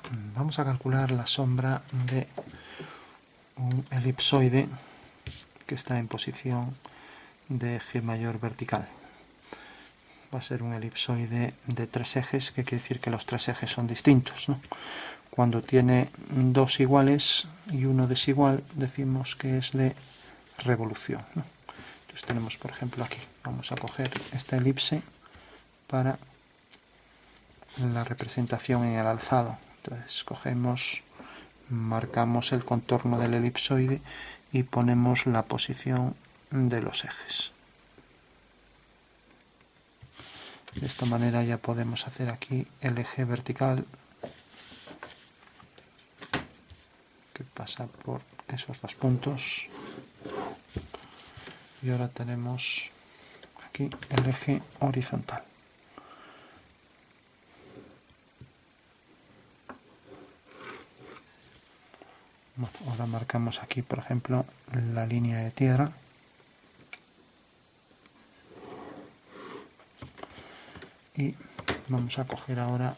Vamos a calcular la sombra de un elipsoide que está en posición de eje mayor vertical. Va a ser un elipsoide de 3 ejes, que quiere decir que los 3 ejes son distintos, ¿no? Cuando tiene 2 iguales y uno desigual, decimos que es de revolución, ¿no? Entonces tenemos, por ejemplo, aquí, vamos a coger esta elipse para la representación en el alzado. Entonces cogemos, marcamos el contorno del elipsoide y ponemos la posición de los ejes. De esta manera ya podemos hacer aquí el eje vertical que pasa por esos 2 puntos, y ahora tenemos aquí el eje horizontal. Bueno, ahora marcamos aquí, por ejemplo, la línea de tierra. Y vamos a coger ahora,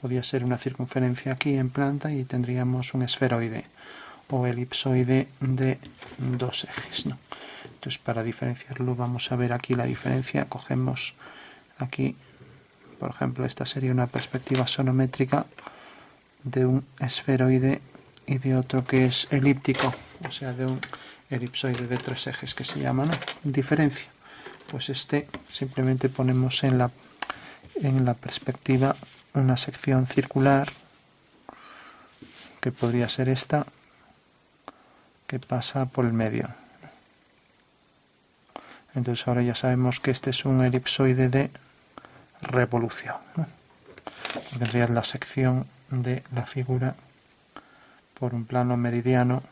podría ser una circunferencia aquí en planta y tendríamos un esferoide o elipsoide de 2 ejes, ¿no? Entonces, para diferenciarlo, vamos a ver aquí la diferencia. Cogemos aquí, por ejemplo, esta sería una perspectiva sonométrica de un esferoide y de otro que es elíptico, o sea, de un elipsoide de 3 ejes, que se llama, ¿no? Diferencia. Pues este simplemente ponemos en la perspectiva una sección circular, que podría ser esta, que pasa por el medio. Entonces ahora ya sabemos que este es un elipsoide de revolución, ¿no? Porque en realidad la sección de la figura por un plano meridiano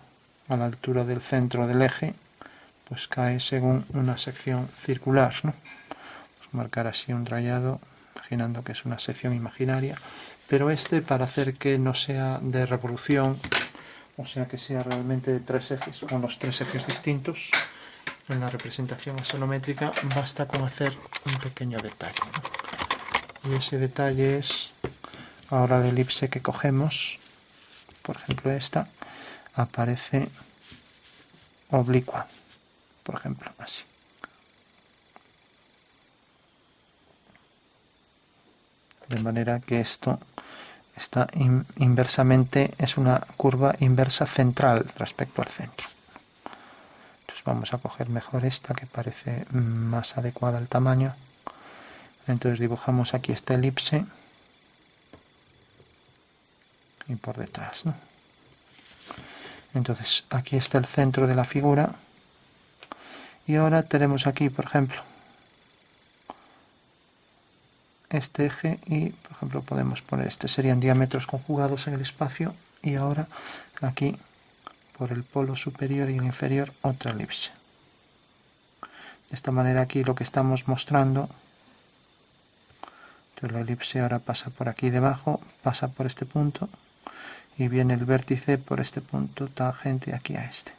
a la altura del centro del eje, pues cae según una sección circular, ¿no? Pues marcar así un rayado, imaginando que es una sección imaginaria, pero para hacer que no sea de revolución, o sea, que sea realmente de 3 ejes, con los 3 ejes distintos, en la representación axonométrica basta con hacer un pequeño detalle, ¿no? Y ese detalle es, ahora la elipse que cogemos, por ejemplo esta, aparece oblicua, por ejemplo, así. De manera que esto está inversamente, es una curva inversa central respecto al centro. Entonces vamos a coger mejor esta, que parece más adecuada al tamaño. Entonces dibujamos aquí esta elipse y por detrás, ¿no? Entonces aquí está el centro de la figura, y ahora tenemos aquí, por ejemplo, este eje, y por ejemplo podemos poner serían diámetros conjugados en el espacio, y ahora aquí por el polo superior y el inferior otra elipse. De esta manera aquí lo que estamos mostrando, entonces la elipse ahora pasa por aquí debajo, pasa por este punto y viene el vértice por este punto tangente aquí a este.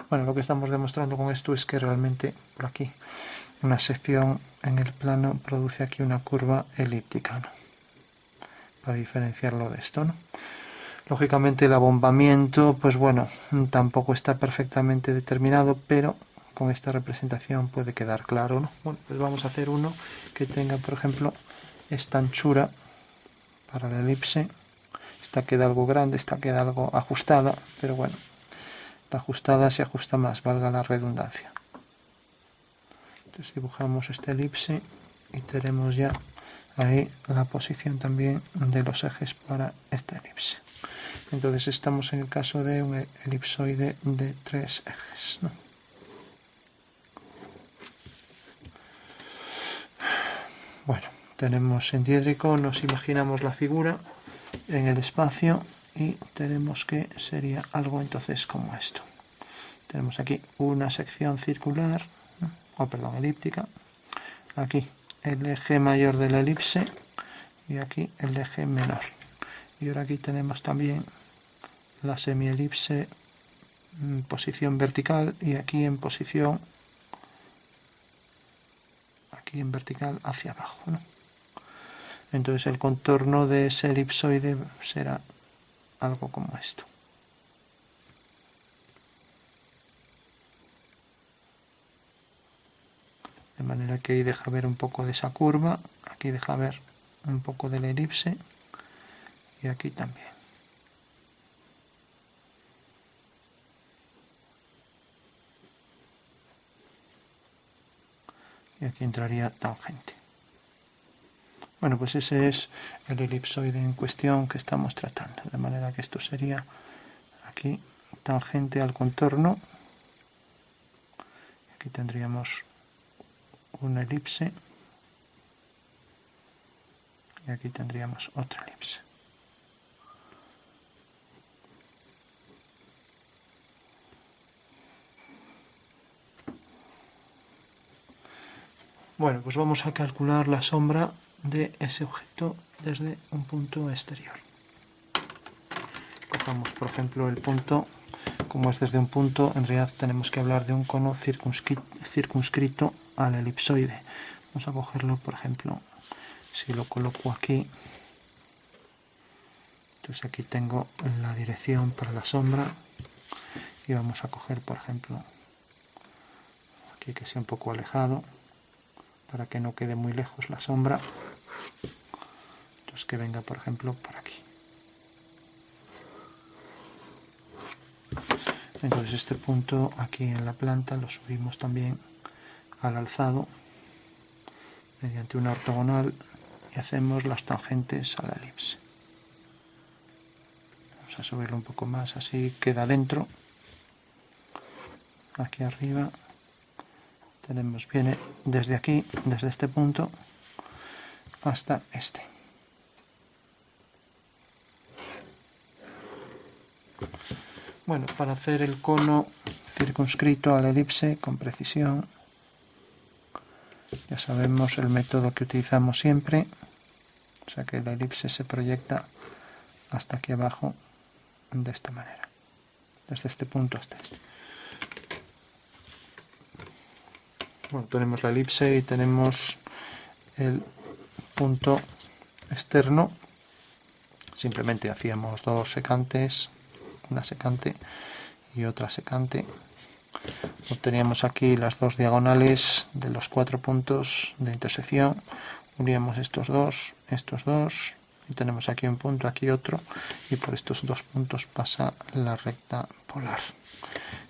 Bueno, lo que estamos demostrando con esto es que realmente por aquí una sección en el plano produce aquí una curva elíptica, ¿no? Para diferenciarlo de esto, ¿no? Lógicamente el abombamiento, pues bueno, tampoco está perfectamente determinado, pero con esta representación puede quedar claro, ¿no? Bueno, pues vamos a hacer uno que tenga, por ejemplo, esta anchura para la elipse. Esta queda algo grande, esta queda algo ajustada, pero bueno, la ajustada se ajusta más, valga la redundancia. Entonces dibujamos esta elipse y tenemos ya ahí la posición también de los ejes para esta elipse. Entonces estamos en el caso de un elipsoide de 3 ejes, ¿no? Bueno, tenemos en diédrico, nos imaginamos la figura en el espacio y tenemos que sería algo entonces como esto. Tenemos aquí una sección circular, elíptica, aquí el eje mayor de la elipse y aquí el eje menor. Y ahora aquí tenemos también la semielipse en posición vertical y aquí en posición vertical hacia abajo, ¿no? Entonces el contorno de ese elipsoide será algo como esto. De manera que ahí deja ver un poco de esa curva, aquí deja ver un poco de la elipse y aquí también. Y aquí entraría tangente. Bueno, pues ese es el elipsoide en cuestión que estamos tratando. De manera que esto sería aquí tangente al contorno. Aquí tendríamos una elipse. Y aquí tendríamos otra elipse. Bueno, pues vamos a calcular la sombra de ese objeto desde un punto exterior. Cogamos, por ejemplo, el punto. Como es desde un punto, en realidad tenemos que hablar de un cono circunscrito al elipsoide. Vamos a cogerlo, por ejemplo, si lo coloco aquí. Entonces aquí tengo la dirección para la sombra. Y vamos a coger, por ejemplo, aquí que sea un poco alejado, para que no quede muy lejos la sombra. Entonces que venga, por ejemplo, por aquí. Entonces este punto aquí en la planta lo subimos también al alzado mediante una ortogonal y hacemos las tangentes a la elipse. Vamos a subirlo un poco más, así queda dentro. Aquí arriba tenemos, viene desde aquí, desde este punto hasta este. Bueno, para hacer el cono circunscrito a la elipse con precisión, ya sabemos el método que utilizamos siempre, o sea que la elipse se proyecta hasta aquí abajo de esta manera, desde este punto hasta este. Bueno, tenemos la elipse y tenemos el punto externo. Simplemente hacíamos dos secantes, una secante y otra secante. Obteníamos aquí las dos diagonales de los 4 puntos de intersección. Uníamos estos dos, y tenemos aquí un punto, aquí otro, y por estos dos puntos pasa la recta polar.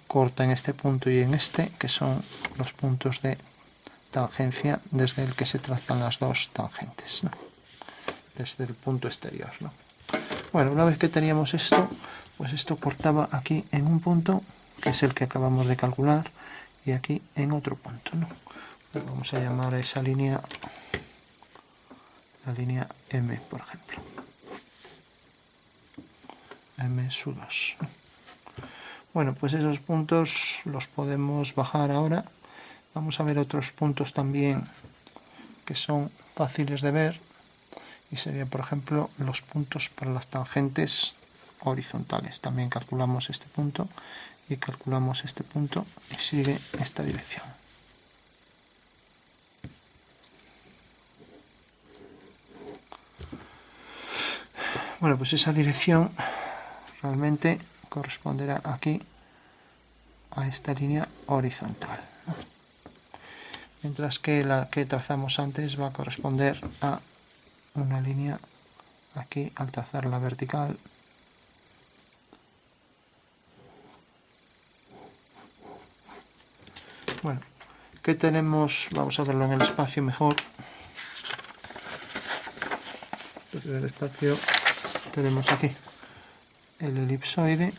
Corta en este punto y en este, que son los puntos de tangencia desde el que se trazan las dos tangentes, ¿no? Desde el punto exterior, ¿no? Bueno, una vez que teníamos esto, pues esto cortaba aquí en un punto, que es el que acabamos de calcular, y aquí en otro punto, ¿no? Pues vamos a llamar a esa línea la línea M, por ejemplo. M2. Bueno, pues esos puntos los podemos bajar ahora. Vamos a ver otros puntos también que son fáciles de ver. Y sería, por ejemplo, los puntos para las tangentes horizontales. También calculamos este punto y calculamos este punto y sigue esta dirección. Bueno, pues esa dirección realmente corresponderá aquí a esta línea horizontal, ¿no? Mientras que la que trazamos antes va a corresponder a una línea aquí al trazar la vertical. Bueno, ¿qué tenemos? Vamos a verlo en el espacio mejor. En el espacio tenemos aquí el elipsoide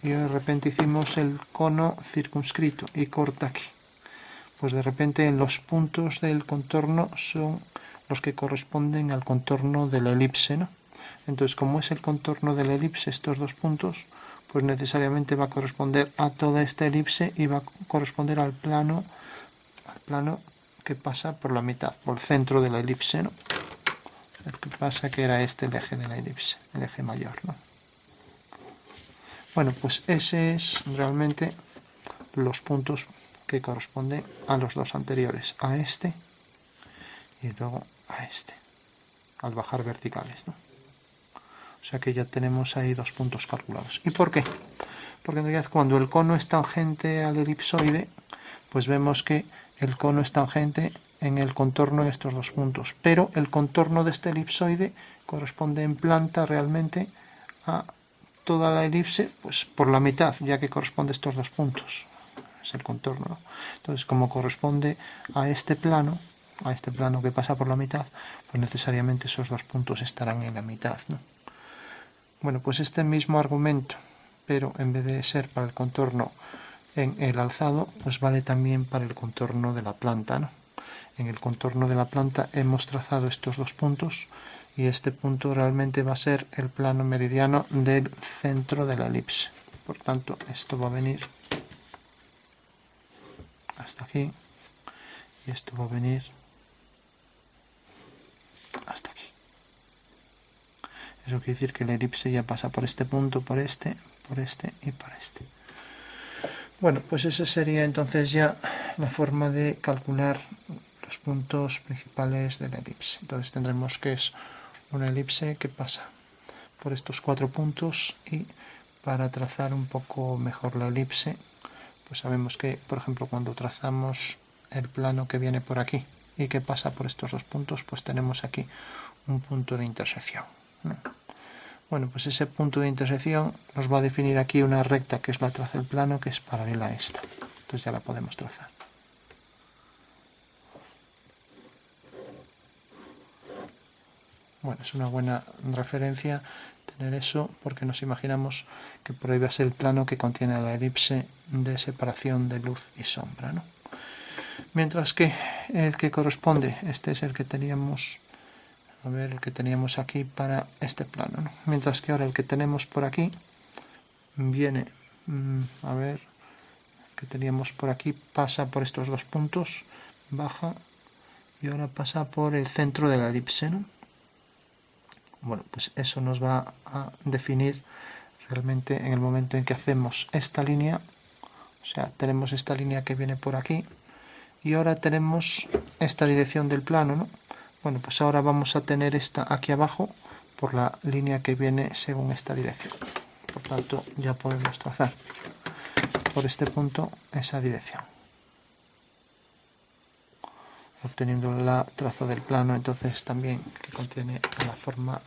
y de repente hicimos el cono circunscrito y corta aquí. Pues de repente en los puntos del contorno son los que corresponden al contorno de la elipse, ¿no? Entonces, como es el contorno de la elipse, estos dos puntos, pues necesariamente va a corresponder a toda esta elipse y va a corresponder al plano que pasa por la mitad, por el centro de la elipse, ¿no? El que pasa que era este el eje de la elipse, el eje mayor, ¿no? Bueno, pues ese es realmente los puntos que corresponden a los dos anteriores, a este y luego a este. al bajar verticales, ¿no? O sea que ya tenemos ahí 2 puntos calculados. ¿Y por qué? Porque en realidad cuando el cono es tangente al elipsoide, pues vemos que el cono es tangente en el contorno en estos 2 puntos, pero el contorno de este elipsoide corresponde en planta realmente a toda la elipse, pues por la mitad, ya que corresponde a estos 2 puntos. Es el contorno, ¿no? Entonces, como corresponde a este plano que pasa por la mitad, pues necesariamente esos 2 puntos estarán en la mitad, ¿no? Bueno, pues este mismo argumento, pero en vez de ser para el contorno en el alzado, pues vale también para el contorno de la planta, ¿no? En el contorno de la planta hemos trazado estos 2 puntos y este punto realmente va a ser el plano meridiano del centro de la elipse. Por tanto, esto va a venir hasta aquí y esto va a venir hasta aquí. Eso quiere decir que la elipse ya pasa por este punto, por este y por este. Bueno, pues esa sería entonces ya la forma de calcular los puntos principales de la elipse. Entonces tendremos que es una elipse que pasa por estos 4 puntos y para trazar un poco mejor la elipse, pues sabemos que, por ejemplo, cuando trazamos el plano que viene por aquí y que pasa por estos 2 puntos, pues tenemos aquí un punto de intersección, ¿no? Bueno, pues ese punto de intersección nos va a definir aquí una recta que es la traza del plano, que es paralela a esta. Entonces ya la podemos trazar. Bueno, es una buena referencia tener eso porque nos imaginamos que por ahí va a ser el plano que contiene la elipse de separación de luz y sombra, ¿no? Mientras que el que corresponde, este es el que teníamos, a ver, el que teníamos aquí para este plano, ¿no? Mientras que ahora el que tenemos por aquí viene, a ver, el que teníamos por aquí pasa por estos 2 puntos, baja y ahora pasa por el centro de la elipse, ¿no? Bueno, pues eso nos va a definir realmente en el momento en que hacemos esta línea, o sea, tenemos esta línea que viene por aquí y ahora tenemos esta dirección del plano, ¿no? Bueno, pues ahora vamos a tener esta aquí abajo por la línea que viene según esta dirección. Por tanto, ya podemos trazar por este punto esa dirección, obteniendo la traza del plano entonces también que contiene la forma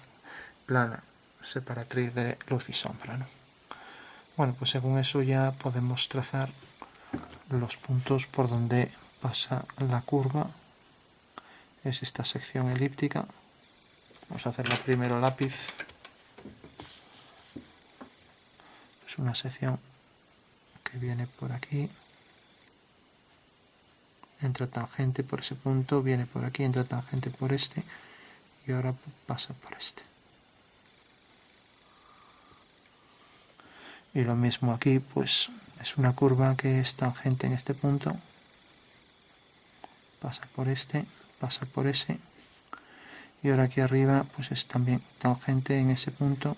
plana separatriz de luz y sombra, ¿no? Bueno, pues según eso ya podemos trazar los puntos por donde pasa la curva. Es esta sección elíptica. Vamos a hacerla primero a lápiz. Es una sección que viene por aquí, entra tangente por ese punto, viene por aquí, entra tangente por este y ahora pasa por este. Y lo mismo aquí, pues es una curva que es tangente en este punto, pasa por este, pasa por ese, y ahora aquí arriba pues es también tangente en ese punto,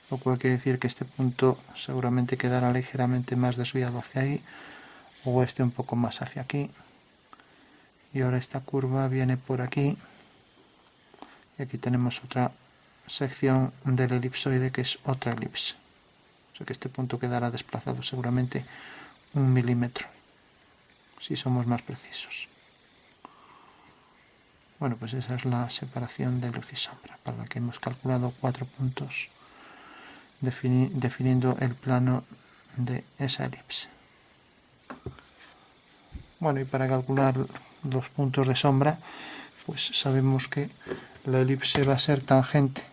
lo cual quiere decir que este punto seguramente quedará ligeramente más desviado hacia ahí, o este un poco más hacia aquí, y ahora esta curva viene por aquí, y aquí tenemos otra sección del elipsoide que es otra elipse. O sea que este punto quedará desplazado seguramente 1 milímetro, si somos más precisos. Bueno, pues esa es la separación de luz y sombra, para la que hemos calculado 4 puntos definiendo el plano de esa elipse. Bueno, y para calcular los puntos de sombra, pues sabemos que la elipse va a ser tangente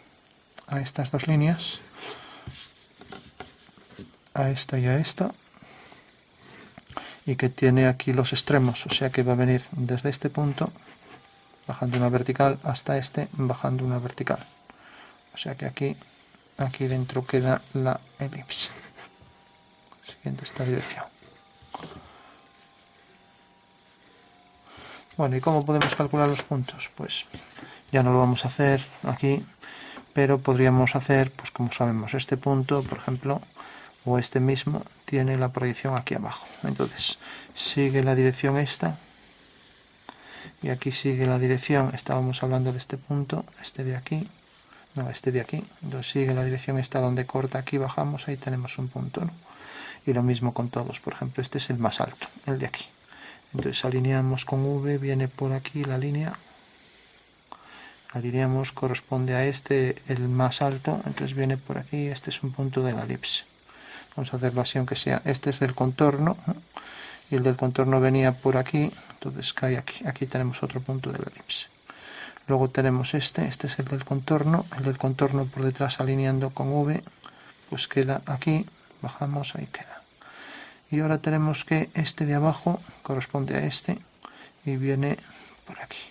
a estas 2 líneas, a esta y a esta, y que tiene aquí los extremos, o sea que va a venir desde este punto bajando una vertical hasta este bajando una vertical, o sea que aquí dentro queda la elipse siguiendo esta dirección. Bueno, ¿y cómo podemos calcular los puntos? Pues ya no lo vamos a hacer aquí, pero podríamos hacer, pues como sabemos, este punto, por ejemplo, o este mismo, tiene la proyección aquí abajo. Entonces, sigue la dirección esta y aquí sigue la dirección. Estábamos hablando de este punto, este de aquí, no, este de aquí. Entonces sigue la dirección esta donde corta, aquí bajamos, ahí tenemos un punto, ¿no? Y lo mismo con todos, por ejemplo, este es el más alto, el de aquí. Entonces alineamos con V, viene por aquí la línea, alineamos, corresponde a este, el más alto, entonces viene por aquí, este es un punto de la elipse. Vamos a hacerlo así, aunque sea, este es del contorno, ¿no? Y el del contorno venía por aquí, entonces cae aquí. Aquí tenemos otro punto de la elipse. Luego tenemos este es el del contorno por detrás alineando con V, pues queda aquí, bajamos, ahí queda. Y ahora tenemos que este de abajo corresponde a este y viene por aquí.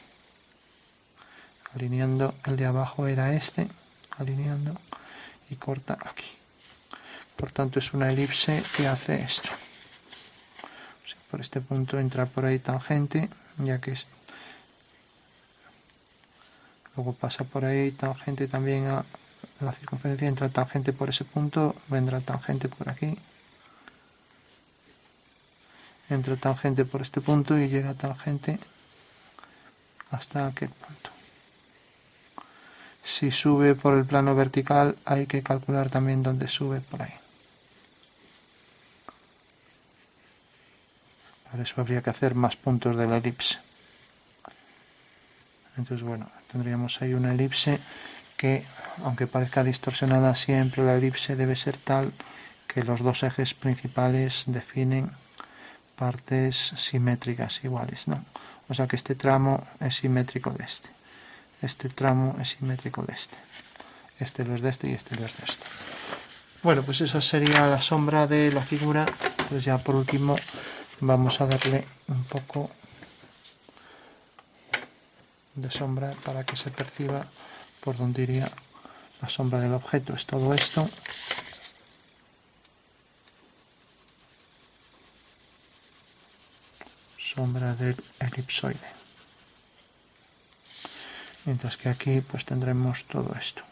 Alineando, el de abajo era este, alineando y corta aquí. Por tanto es una elipse que hace esto. Por este punto entra por ahí tangente, ya que luego pasa por ahí tangente también a la circunferencia, entra tangente por ese punto, vendrá tangente por aquí, entra tangente por este punto y llega tangente hasta aquel punto. Si sube por el plano vertical hay que calcular también dónde sube por ahí. Para eso habría que hacer más puntos de la elipse. Entonces, bueno, tendríamos ahí una elipse que, aunque parezca distorsionada, siempre la elipse debe ser tal que los dos ejes principales definen partes simétricas iguales, ¿no? O sea que este tramo es simétrico de este. Este tramo es simétrico de este. Este lo es de este y este lo es de este. Bueno, pues esa sería la sombra de la figura. Pues ya por último vamos a darle un poco de sombra para que se perciba por dónde iría la sombra del objeto. Es todo esto. Sombra del elipsoide. Mientras que aquí pues tendremos todo esto.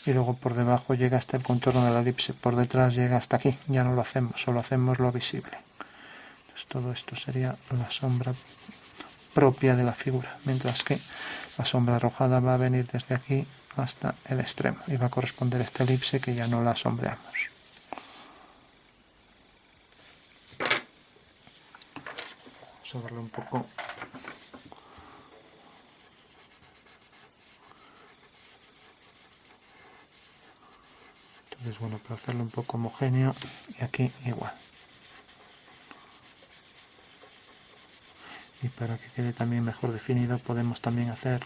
Y luego por debajo llega hasta el contorno de la elipse, por detrás llega hasta aquí, ya no lo hacemos, solo hacemos lo visible. Entonces todo esto sería la sombra propia de la figura, mientras que la sombra arrojada va a venir desde aquí hasta el extremo y va a corresponder a esta elipse que ya no la sombreamos. Vamos a darle un poco entonces, bueno, para hacerlo un poco homogéneo, y aquí igual. Y para que quede también mejor definido, podemos también hacer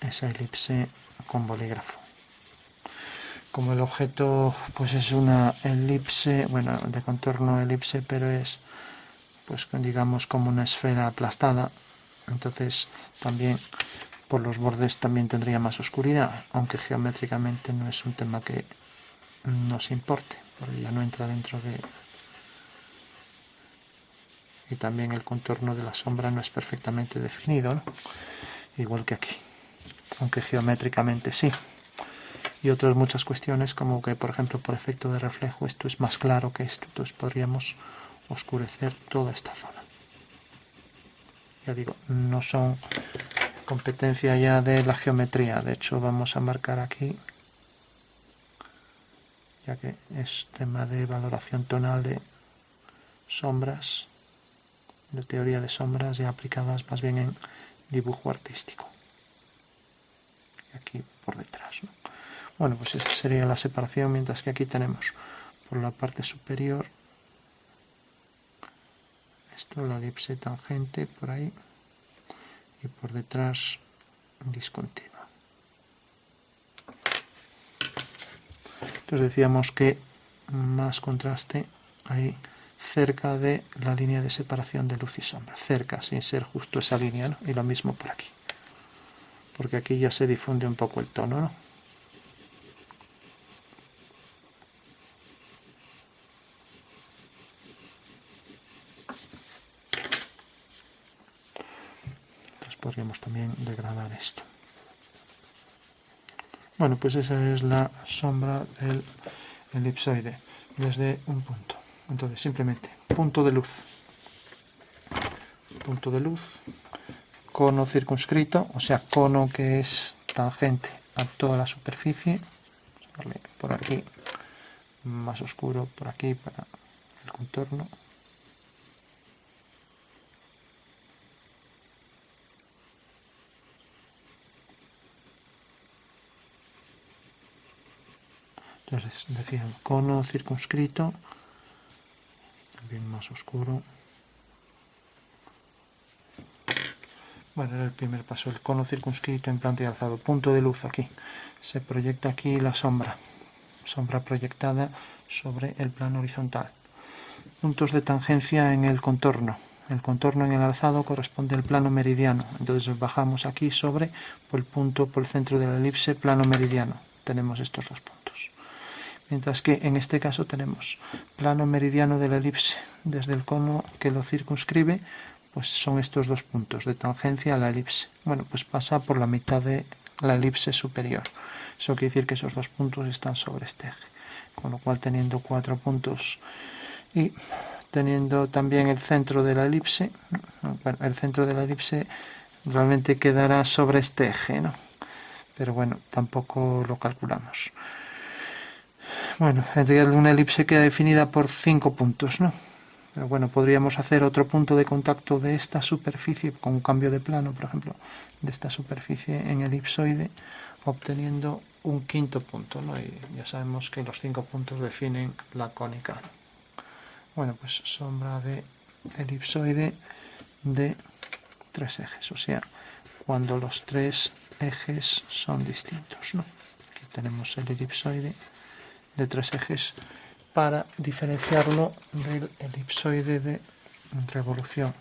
esa elipse con bolígrafo. Como el objeto pues es una elipse, bueno, de contorno elipse, pero es pues digamos como una esfera aplastada, entonces también por los bordes también tendría más oscuridad, aunque geométricamente no es un tema que nos importe, porque ya no entra dentro de... Y también el contorno de la sombra no es perfectamente definido, ¿no? Igual que aquí, aunque geométricamente sí. Y otras muchas cuestiones como que, por ejemplo, por efecto de reflejo esto es más claro que esto, entonces podríamos oscurecer toda esta zona. Ya digo, no son competencia ya de la geometría, de hecho vamos a marcar aquí, ya que es tema de valoración tonal de sombras, de teoría de sombras ya aplicadas más bien en dibujo artístico. Y aquí por detrás, ¿no? Bueno, pues esa sería la separación, mientras que aquí tenemos por la parte superior esto, la elipse tangente por ahí, y por detrás discontinua. Entonces decíamos que más contraste ahí cerca de la línea de separación de luz y sombra, cerca, sin ser justo esa línea, ¿no? Y lo mismo por aquí, porque aquí ya se difunde un poco el tono, ¿no? Entonces podríamos también degradar esto. Bueno, pues esa es la sombra del elipsoide desde un punto. Entonces simplemente punto de luz, cono circunscrito, o sea, cono que es tangente a toda la superficie. Vamos a darle por aquí más oscuro, por aquí para el contorno. Entonces decíamos cono circunscrito, también más oscuro. Bueno, era el primer paso, el cono circunscrito en planta y alzado. Punto de luz aquí. Se proyecta aquí la sombra proyectada sobre el plano horizontal. Puntos de tangencia en el contorno. El contorno en el alzado corresponde al plano meridiano. Entonces bajamos aquí sobre por el centro de la elipse, plano meridiano. Tenemos estos dos puntos. Mientras que en este caso tenemos plano meridiano de la elipse desde el cono que lo circunscribe, pues son estos dos puntos de tangencia a la elipse. Bueno, pues pasa por la mitad de la elipse superior. Eso quiere decir que esos dos puntos están sobre este eje. Con lo cual, teniendo 4 puntos y teniendo también el centro de la elipse, bueno, el centro de la elipse realmente quedará sobre este eje, ¿no? Pero bueno, tampoco lo calculamos. Bueno, en realidad una elipse queda definida por 5 puntos, ¿no? Pero bueno, podríamos hacer otro punto de contacto de esta superficie con un cambio de plano, por ejemplo, de esta superficie en elipsoide, obteniendo un quinto punto, ¿no? Y ya sabemos que los 5 puntos definen la cónica. Bueno, pues sombra de elipsoide de 3 ejes, o sea, cuando los 3 ejes son distintos, ¿no? Aquí tenemos el elipsoide de 3 ejes para diferenciarlo del elipsoide de revolución